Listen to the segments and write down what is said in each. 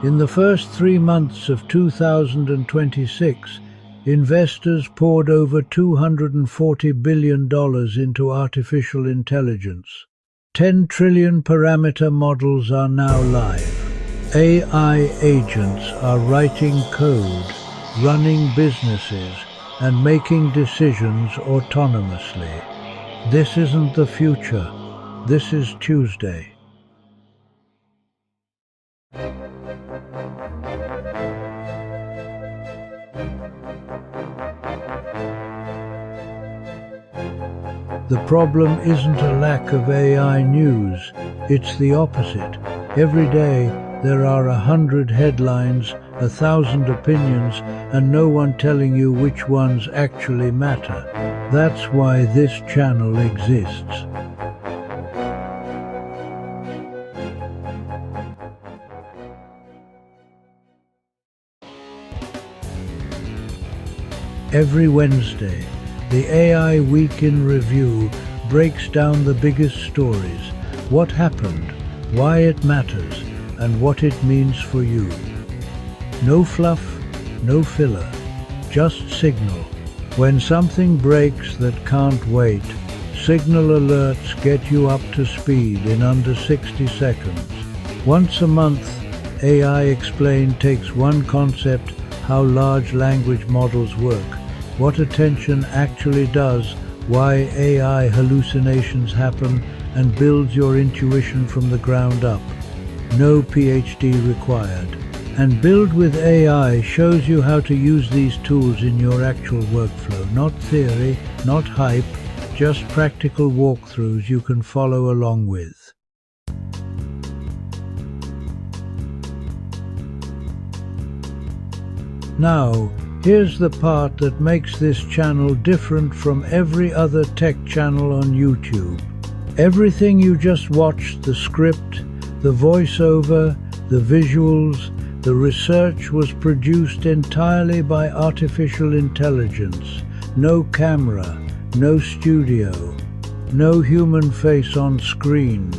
In the first 3 months of 2026, investors poured over $240 billion into artificial intelligence. 10 trillion parameter models are now live. AI agents are writing code, running businesses, and making decisions autonomously. This isn't the future. This is Tuesday. The problem isn't a lack of AI news, it's the opposite. Every day, there are 100 headlines, 1,000 opinions, and no one telling you which ones actually matter. That's why this channel exists. Every Wednesday, the AI Week in Review breaks down the biggest stories, what happened, why it matters, and what it means for you. No fluff, no filler, just signal. When something breaks that can't wait, signal alerts get you up to speed in under 60 seconds. Once a month, AI Explained takes one concept, how large language models work, what attention actually does, why AI hallucinations happen, and builds your intuition from the ground up. No PhD required. And Build with AI shows you how to use these tools in your actual workflow. Not theory, not hype, just practical walkthroughs you can follow along with. Now, here's the part that makes this channel different from every other tech channel on YouTube. Everything you just watched, the script, the voiceover, the visuals, the research was produced entirely by artificial intelligence. No camera, no studio, no human face on screen.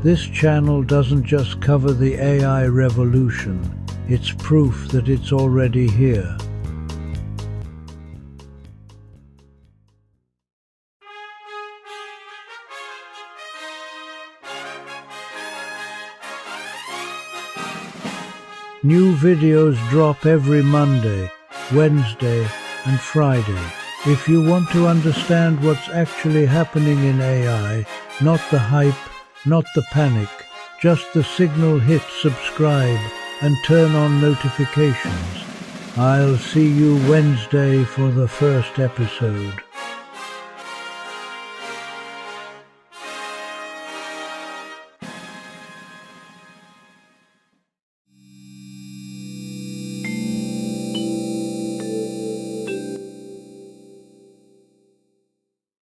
This channel doesn't just cover the AI revolution, it's proof that it's already here. New videos drop every Monday, Wednesday, and Friday. If you want to understand what's actually happening in AI, not the hype, not the panic, just the signal, hit subscribe and turn on notifications. I'll see you Wednesday for the first episode.